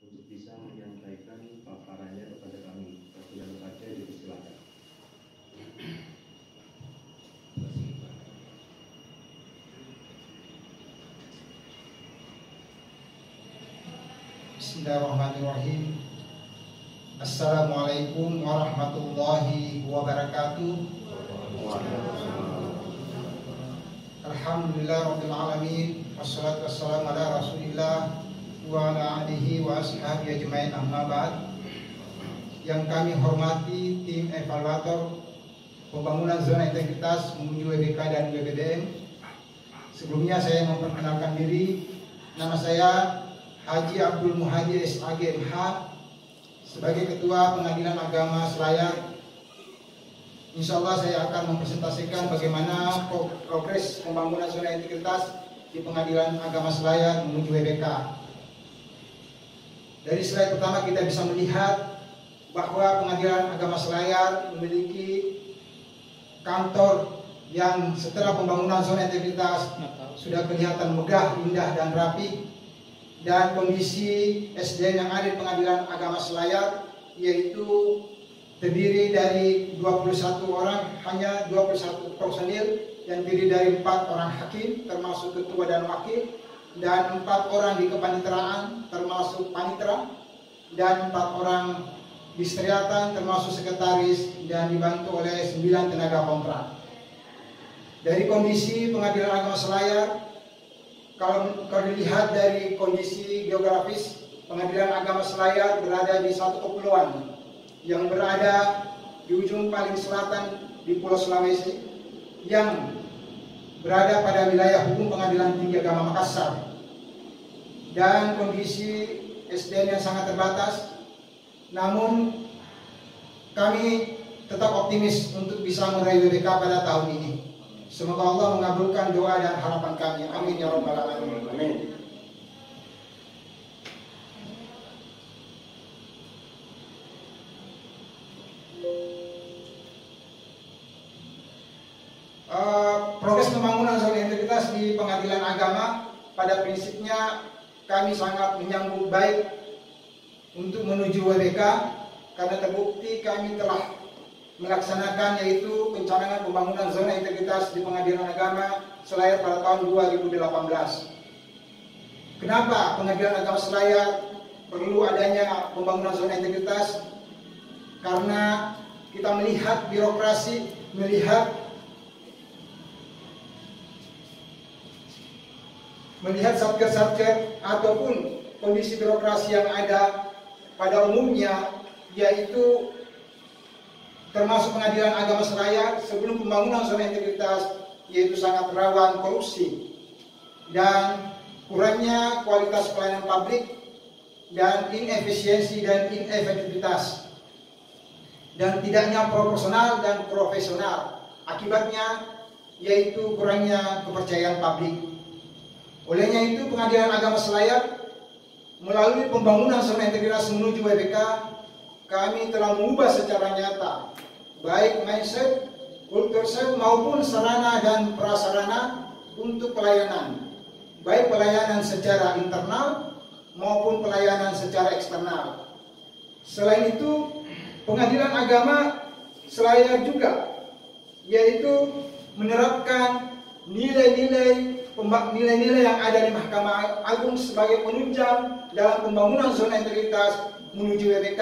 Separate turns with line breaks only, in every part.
untuk bisa menyampaikan paparannya kepada kami. Yang saja dipersilakan.
Bismillahirrahmanirrahim. Assalamualaikum warahmatullahi wabarakatuh. Alhamdulillah rabbil alamin. Wassalatu wassalamu ala Rasulillah wa ala alihi wa ashabihi ajmain, amma ba'd. Yang kami hormati tim evaluator pembangunan zona integritas menuju WBK dan WBDM. Sebelumnya saya memperkenalkan diri. Nama saya Haji Abdul Muhajir SAG MH sebagai Ketua Pengadilan Agama Selayar. Insya Allah saya akan mempresentasikan bagaimana progres pembangunan zona integritas di Pengadilan Agama Selayar menuju WBK. Dari slide pertama kita bisa melihat bahwa Pengadilan Agama Selayar memiliki kantor yang setelah pembangunan zona integritas sudah kelihatan megah, indah, dan rapi. Dan kondisi SDM yang ada di Pengadilan Agama Selayar yaitu terdiri dari 21 orang, hanya 21 personil yang terdiri dari 4 orang hakim termasuk ketua dan wakil, dan 4 orang di kepaniteraan termasuk panitera, dan 4 orang di sekretariatan termasuk sekretaris, dan dibantu oleh 9 tenaga kontrak. Dari kondisi Pengadilan Agama Selayar, kalau dilihat dari kondisi geografis, Pengadilan Agama Selayar berada di satu kepulauan yang berada di ujung paling selatan di Pulau Sulawesi, yang berada pada wilayah hukum Pengadilan Tinggi Agama Makassar. Dan kondisi SDM yang sangat terbatas, namun kami tetap optimis untuk bisa meraih WBK pada tahun ini. Semoga Allah mengabulkan doa dan harapan kami. Amin ya rabbal alamin. Amin. Progres pembangunan zona integritas di Pengadilan Agama pada prinsipnya kami sangat menyambut baik untuk menuju WBK, karena terbukti kami telah melaksanakan yaitu pencanangan pembangunan zona integritas di Pengadilan Agama Selayar pada tahun 2018. Kenapa Pengadilan Agama Selayar perlu adanya pembangunan zona integritas? Karena kita melihat birokrasi, melihat satker-satker ataupun kondisi birokrasi yang ada pada umumnya, yaitu termasuk Pengadilan Agama Selayar sebelum pembangunan zona integritas, yaitu sangat rawan korupsi dan kurangnya kualitas pelayanan publik dan inefisiensi dan inefektivitas, dan tidaknya proporsional dan profesional. Akibatnya yaitu kurangnya kepercayaan publik. Olehnya itu Pengadilan Agama Selayar melalui pembangunan zona integritas menuju WBK, kami telah mengubah secara nyata baik mindset, kultur maupun sarana dan prasarana untuk pelayanan, baik pelayanan secara internal maupun pelayanan secara eksternal. Selain itu, Pengadilan Agama Selayar juga yaitu menerapkan nilai-nilai yang ada di Mahkamah Agung sebagai penunjang dalam pembangunan zona integritas menuju WBK,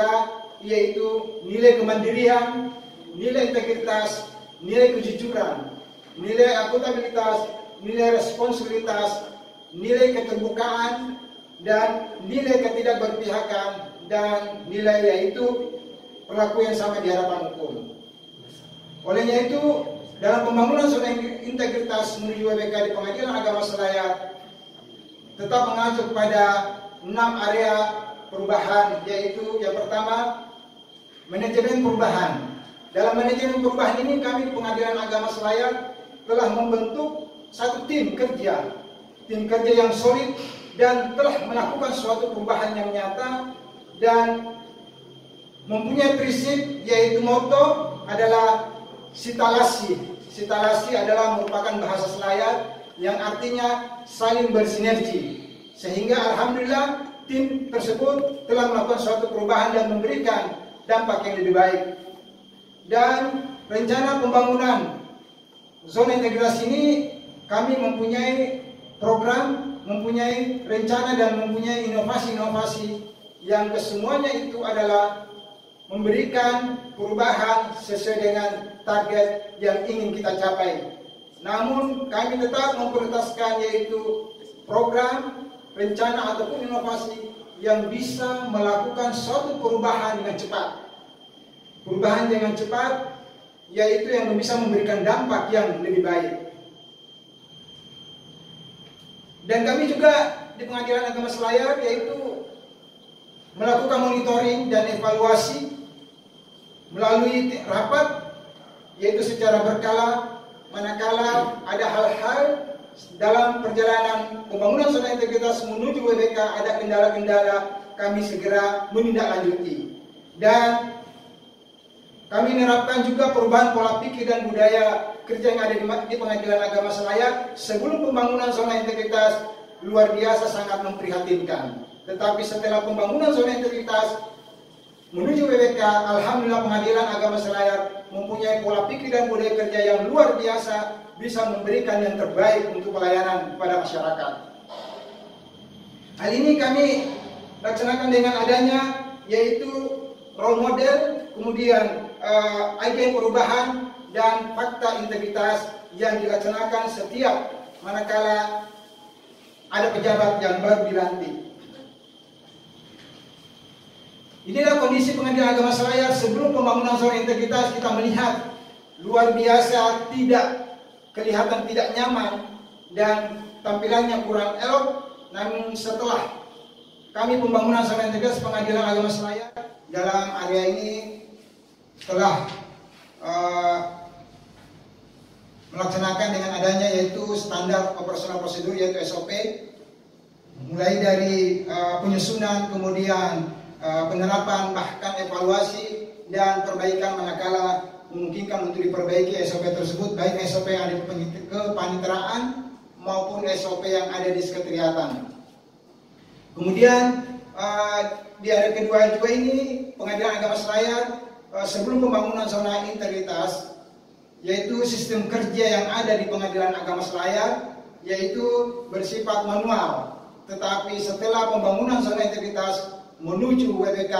yaitu nilai kemandirian, nilai integritas, nilai kejujuran, nilai akuntabilitas, nilai responsibilitas, nilai keterbukaan, dan nilai ketidakberpihakan, dan nilai yaitu perlakuan yang sama di hadapan hukum. Olehnya itu, dalam pembangunan zona integritas menuju WBK di Pengadilan Agama Selayar tetap mengacu pada 6 area perubahan, yaitu yang pertama, manajemen perubahan. Dalam manajemen perubahan ini kami di Pengadilan Agama Selayar telah membentuk satu tim kerja yang solid dan telah melakukan suatu perubahan yang nyata dan mempunyai prinsip, yaitu moto adalah sitalasi. Sitalasi adalah merupakan bahasa Selayar yang artinya saling bersinergi. Sehingga alhamdulillah tim tersebut telah melakukan suatu perubahan dan memberikan dampak yang lebih baik. Dan rencana pembangunan zona integritas ini kami mempunyai program, mempunyai rencana dan mempunyai inovasi-inovasi yang kesemuanya itu adalah memberikan perubahan sesuai dengan target yang ingin kita capai. Namun kami tetap memprioritaskan yaitu program, rencana ataupun inovasi yang bisa melakukan suatu perubahan dengan cepat. Perubahan dengan cepat yaitu yang bisa memberikan dampak yang lebih baik. Dan kami juga di Pengadilan Agama Selayar yaitu melakukan monitoring dan evaluasi melalui rapat yaitu secara berkala manakala ada hal-hal dalam perjalanan pembangunan zona integritas menuju WBK ada kendala-kendala, kami segera menindaklanjuti. Dan kami menerapkan juga perubahan pola pikir dan budaya kerja yang ada di Pengadilan Agama Selayar sebelum pembangunan zona integritas luar biasa sangat memprihatinkan. Tetapi setelah pembangunan zona integritas menuju WBK, alhamdulillah Pengadilan Agama Selayar mempunyai pola pikir dan budaya kerja yang luar biasa, bisa memberikan yang terbaik untuk pelayanan kepada masyarakat. Hal ini kami laksanakan dengan adanya yaitu role model, kemudian agen perubahan dan fakta integritas yang dilaksanakan setiap manakala ada pejabat yang baru dilantik. Inilah kondisi Pengadilan Agama Selayar sebelum pembangunan zona integritas. Kita melihat luar biasa, kelihatan tidak nyaman dan tampilannya kurang elok. Namun setelah kami pembangunan zona integritas Pengadilan Agama Selayar, dalam area ini telah melaksanakan dengan adanya yaitu standar operasional prosedur yaitu SOP, mulai dari penyusunan, kemudian penerapan, bahkan evaluasi dan perbaikan manakala memungkinkan untuk diperbaiki SOP tersebut, baik SOP yang ada di kepaniteraan maupun SOP yang ada di sekretariatan. Kemudian di area kedua juga ini Pengadilan Agama Selayar sebelum pembangunan zona integritas yaitu sistem kerja yang ada di Pengadilan Agama Selayar yaitu bersifat manual. Tetapi setelah pembangunan zona integritas menuju WBK,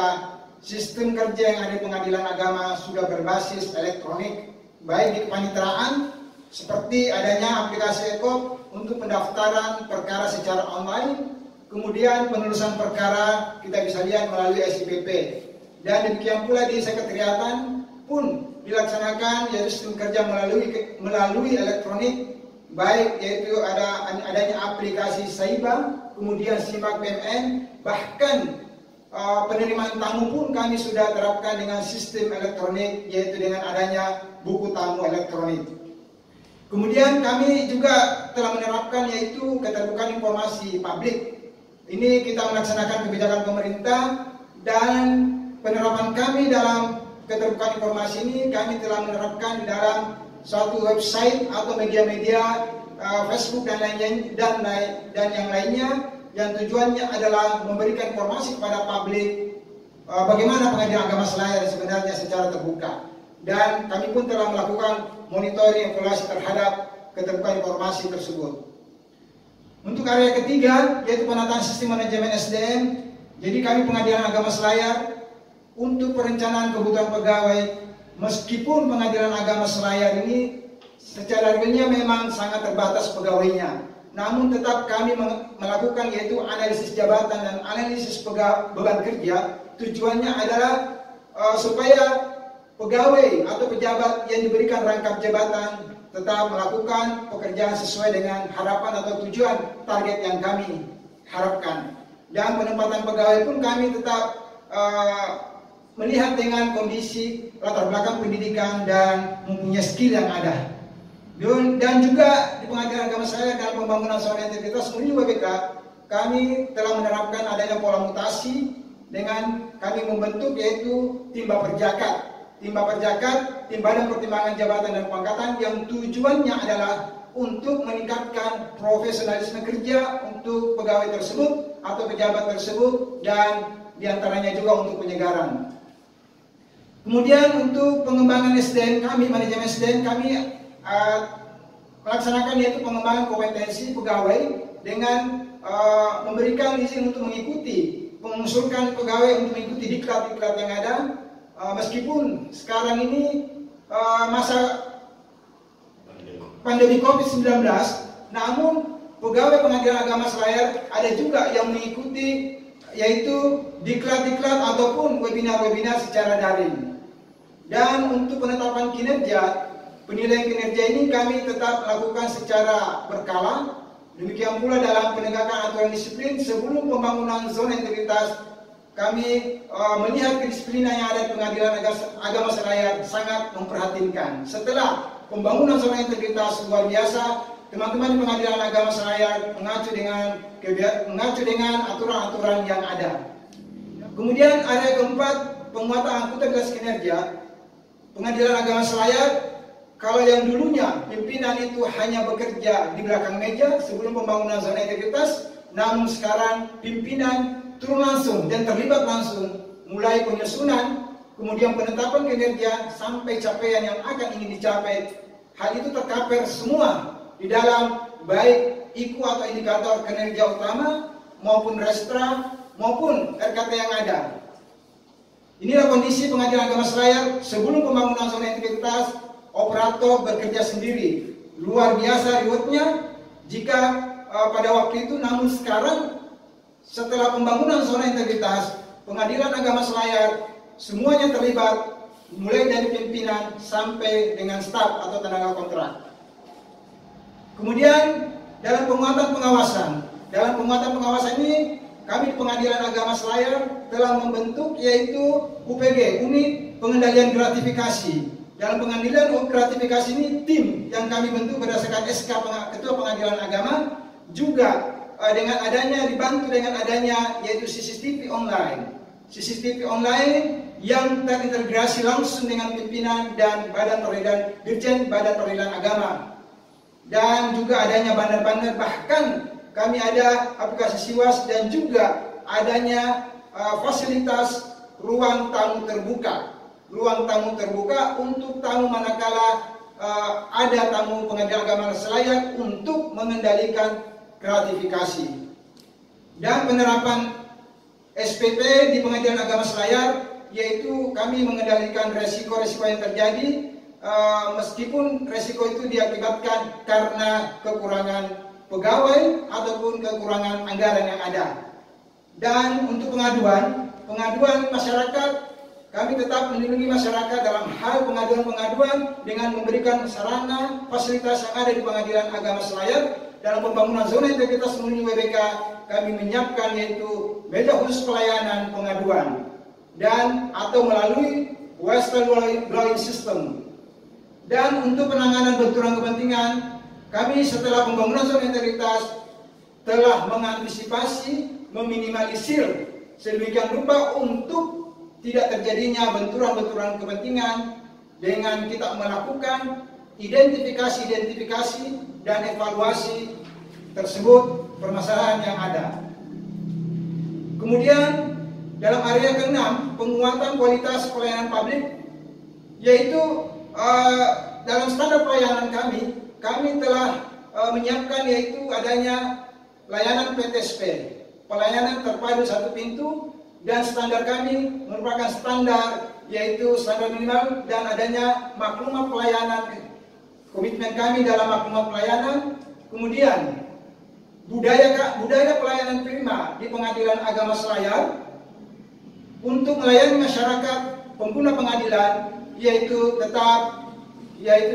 sistem kerja yang ada di Pengadilan Agama sudah berbasis elektronik, baik di kepaniteraan seperti adanya aplikasi ECOP untuk pendaftaran perkara secara online, kemudian penelusuran perkara kita bisa lihat melalui SIPP, dan demikian pula di sekretariatan pun dilaksanakan yaitu sistem kerja melalui elektronik, baik yaitu adanya aplikasi Saiba, kemudian Simak PMN, bahkan penerimaan tamu pun kami sudah terapkan dengan sistem elektronik yaitu dengan adanya buku tamu elektronik. Kemudian kami juga telah menerapkan yaitu keterbukaan informasi publik. Ini kita melaksanakan kebijakan pemerintah dan penerapan kami dalam keterbukaan informasi ini kami telah menerapkan di dalam suatu website atau media-media Facebook dan yang lainnya, yang tujuannya adalah memberikan informasi kepada publik bagaimana Pengadilan Agama Selayar sebenarnya secara terbuka. Dan kami pun telah melakukan monitoring evaluasi terhadap keterbukaan informasi tersebut. Untuk area ketiga yaitu penataan sistem manajemen SDM. Jadi kami Pengadilan Agama Selayar untuk perencanaan kebutuhan pegawai, meskipun Pengadilan Agama Selayar ini secara realnya memang sangat terbatas pegawainya, namun tetap kami melakukan yaitu analisis jabatan dan analisis beban kerja. Tujuannya adalah supaya pegawai atau pejabat yang diberikan rangkap jabatan tetap melakukan pekerjaan sesuai dengan harapan atau tujuan target yang kami harapkan. Dan penempatan pegawai pun kami tetap melihat dengan kondisi latar belakang pendidikan dan mempunyai skill yang ada. Dan juga di Pengadilan Agama Selayar dalam pembangunan zona integritas menuju WBK, kami telah menerapkan adanya pola mutasi dengan kami membentuk yaitu tim Baperjakat. Tim Baperjakat, tim Badan Pertimbangan Jabatan dan Pangkatan, yang tujuannya adalah untuk meningkatkan profesionalisme kerja untuk pegawai tersebut atau pejabat tersebut, dan diantaranya juga untuk penyegaran. Kemudian untuk pengembangan SDM kami, manajemen SDM kami melaksanakan yaitu pengembangan kompetensi pegawai dengan memberikan izin untuk mengikuti, mengusulkan pegawai untuk mengikuti diklat-diklat yang ada. Meskipun sekarang ini masa pandemi COVID-19, namun pegawai Pengadilan Agama Selayar ada juga yang mengikuti yaitu diklat-diklat ataupun webinar-webinar secara daring. Dan untuk penetapan kinerja, penilaian kinerja ini kami tetap lakukan secara berkala. Demikian pula dalam penegakan aturan disiplin sebelum pembangunan zona integritas, kami melihat kedisiplinan yang ada di Pengadilan Agama Selayar sangat memprihatinkan. Setelah pembangunan zona integritas luar biasa, teman-teman di Pengadilan Agama Selayar mengacu dengan aturan-aturan yang ada. Kemudian area keempat, penguatan akuntabilitas kinerja. Pengadilan Agama Selayar, kalau yang dulunya pimpinan itu hanya bekerja di belakang meja sebelum pembangunan zona integritas, namun sekarang pimpinan turun langsung dan terlibat langsung, mulai penyusunan, kemudian penetapan kinerja sampai capaian yang akan ingin dicapai. Hal itu tercover semua di dalam baik IKU atau indikator kinerja utama maupun restra maupun RKT yang ada. Inilah kondisi Pengadilan Agama Selayar sebelum pembangunan zona integritas. Operator bekerja sendiri, luar biasa ribetnya jika pada waktu itu. Namun sekarang setelah pembangunan zona integritas, Pengadilan Agama Selayar semuanya terlibat, mulai dari pimpinan sampai dengan staf atau tenaga kontrak. Kemudian dalam penguatan pengawasan ini kami di Pengadilan Agama Selayar telah membentuk yaitu UPG, Unit Pengendalian Gratifikasi. Dalam pengambilan gratifikasi ini tim yang kami bentuk berdasarkan SK Ketua Pengadilan Agama, juga dengan adanya dibantu dengan adanya yaitu CCTV online. CCTV online yang terintegrasi langsung dengan pimpinan dan Badan Peradilan Dirjen Badan Peradilan Agama. Dan juga adanya banner-banner, bahkan kami ada aplikasi Siwas dan juga adanya fasilitas ruang tamu terbuka. Ruang tamu terbuka untuk tamu manakala ada tamu Pengadilan Agama Selayar untuk mengendalikan gratifikasi. Dan penerapan SPP di Pengadilan Agama Selayar, yaitu kami mengendalikan resiko-resiko yang terjadi, meskipun resiko itu diakibatkan karena kekurangan pegawai ataupun kekurangan anggaran yang ada. Dan untuk pengaduan masyarakat, kami tetap melindungi masyarakat dalam hal pengaduan-pengaduan dengan memberikan sarana fasilitas yang ada di Pengadilan Agama Selayar. Dalam pembangunan zona integritas melalui WBK, kami menyiapkan yaitu meja khusus pelayanan pengaduan dan atau melalui whistleblower system. Dan untuk penanganan benturan kepentingan, kami setelah pembangunan zona integritas telah mengantisipasi, meminimalisir sedemikian rupa untuk tidak terjadinya benturan-benturan kepentingan dengan kita melakukan identifikasi dan evaluasi tersebut permasalahan yang ada. Kemudian dalam area ke-6, penguatan kualitas pelayanan publik, yaitu dalam standar pelayanan kami telah menyiapkan yaitu adanya layanan PTSP, pelayanan terpadu satu pintu. Dan standar kami merupakan standar yaitu standar minimal dan adanya maklumat pelayanan. Komitmen kami dalam maklumat pelayanan. Kemudian budaya pelayanan prima di Pengadilan Agama Selayar untuk melayani masyarakat pengguna pengadilan, yaitu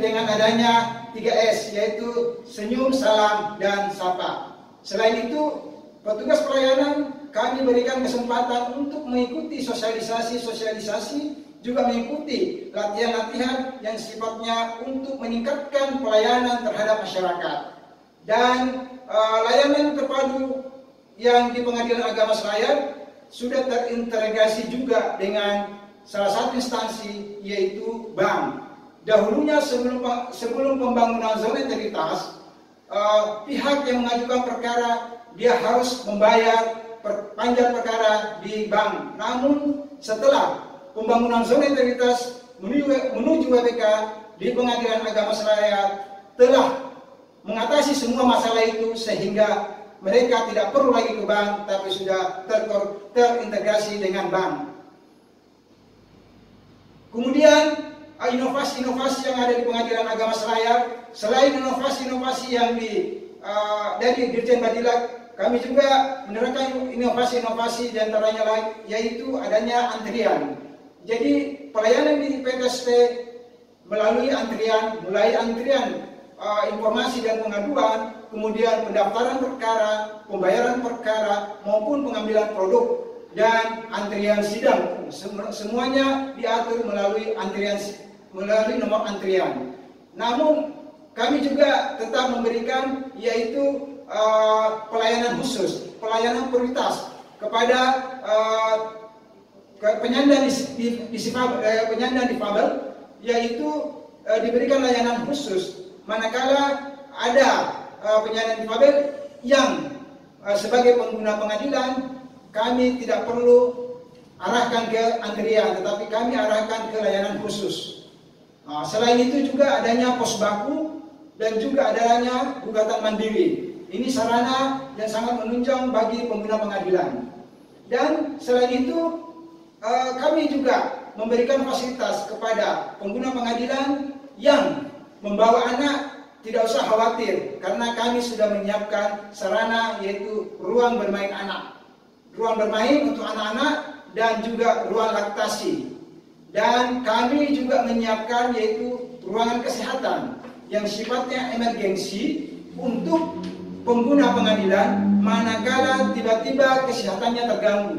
dengan adanya 3S, yaitu senyum, salam, dan sapa. Selain itu, petugas pelayanan kami berikan kesempatan untuk mengikuti sosialisasi, juga mengikuti latihan-latihan yang sifatnya untuk meningkatkan pelayanan terhadap masyarakat. Dan layanan terpadu yang di Pengadilan Agama Selayar sudah terintegrasi juga dengan salah satu instansi yaitu bank. Dahulunya sebelum pembangunan zona integritas, pihak yang mengajukan perkara dia harus membayar perpanjang perkara di bank. Namun setelah pembangunan zona integritas menuju WBK di Pengadilan Agama Selayar telah mengatasi semua masalah itu sehingga mereka tidak perlu lagi ke bank, tapi sudah terintegrasi dengan bank. Kemudian inovasi-inovasi yang ada di Pengadilan Agama Selayar, selain inovasi-inovasi yang dari Dirjen Badilak, kami juga menerapkan inovasi-inovasi diantaranya lain, yaitu adanya antrian. Jadi pelayanan di PTSP melalui antrian, mulai antrian informasi dan pengaduan, kemudian pendaftaran perkara, pembayaran perkara, maupun pengambilan produk dan antrian sidang. Semuanya diatur melalui nomor antrian. Namun kami juga tetap memberikan yaitu pelayanan khusus, pelayanan prioritas kepada penyandang difabel, yaitu diberikan layanan khusus manakala ada penyandang difabel yang sebagai pengguna pengadilan, kami tidak perlu arahkan ke antrian, tetapi kami arahkan ke layanan khusus. Selain itu juga adanya pos baku dan juga adanya gugatan mandiri. Ini sarana yang sangat menunjang bagi pengguna pengadilan. Dan selain itu kami juga memberikan fasilitas kepada pengguna pengadilan yang membawa anak, tidak usah khawatir karena kami sudah menyiapkan sarana yaitu ruang bermain anak, ruang bermain untuk anak-anak dan juga ruang laktasi. Dan kami juga menyiapkan yaitu ruangan kesehatan yang sifatnya emergensi untuk pengguna pengadilan manakala tiba-tiba kesehatannya terganggu.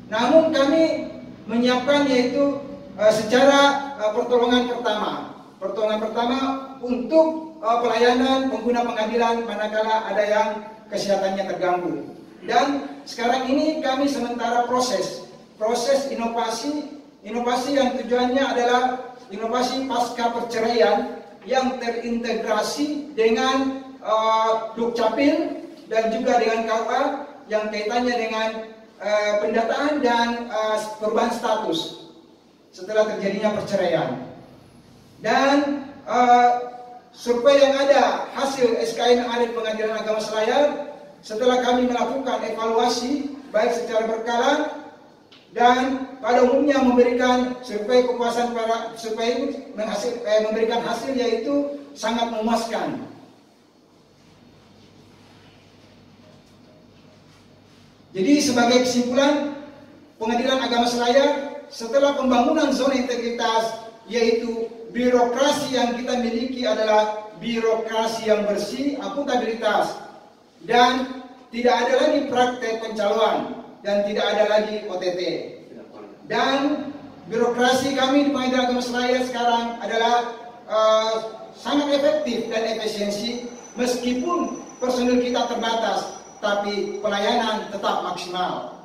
Namun kami menyiapkan yaitu secara pertolongan pertama untuk pelayanan pengguna pengadilan manakala ada yang kesehatannya terganggu. Dan sekarang ini kami sementara proses inovasi yang tujuannya adalah inovasi pasca perceraian yang terintegrasi dengan Dukcapil dan juga dengan KUA yang kaitannya dengan pendataan dan perubahan status setelah terjadinya perceraian. Dan survei yang ada, hasil SKN yang ada di Pengadilan Agama Selayar, setelah kami melakukan evaluasi baik secara berkala dan pada umumnya memberikan survei kepuasan para survei memberikan hasil yaitu sangat memuaskan. Jadi sebagai kesimpulan, Pengadilan Agama Selayar setelah pembangunan zona integritas, yaitu birokrasi yang kita miliki adalah birokrasi yang bersih, akuntabilitas, dan tidak ada lagi praktek pencalonan dan tidak ada lagi OTT. Dan birokrasi kami di Pengadilan Agama Selayar sekarang adalah sangat efektif dan efisiensi meskipun personil kita terbatas, tapi pelayanan tetap maksimal.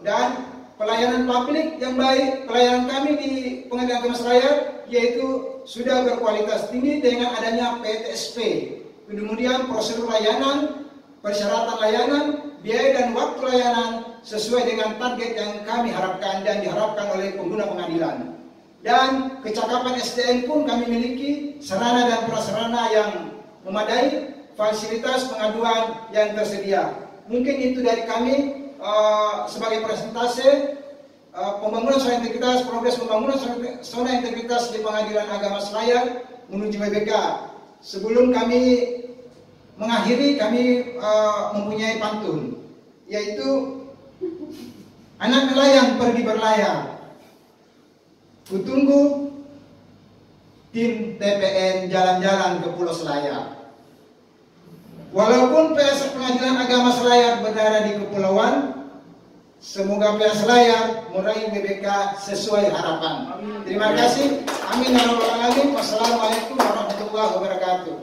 Dan pelayanan publik yang baik, pelayanan kami di Pengadilan Agama Selayar yaitu sudah berkualitas tinggi dengan adanya PTSP. Kemudian prosedur layanan, persyaratan layanan, biaya dan waktu layanan sesuai dengan target yang kami harapkan dan diharapkan oleh pengguna pengadilan. Dan kecakapan SDM pun kami miliki, sarana dan prasarana yang memadai, fasilitas pengaduan yang tersedia. Mungkin itu dari kami sebagai presentase pembangunan zona integritas, progres pembangunan zona integritas di Pengadilan Agama Selayar menuju WBK. Sebelum kami mengakhiri, kami mempunyai pantun, yaitu anak nelayan pergi berlayar, kutunggu tim TPN jalan-jalan ke Pulau Selayar. Walaupun PSR Pengadilan Agama Selayar berada di kepulauan, semoga PSR Selayar meraih WBK sesuai harapan. Terima kasih. Amin ya rabbal alamin. Wassalamualaikum warahmatullahi wabarakatuh.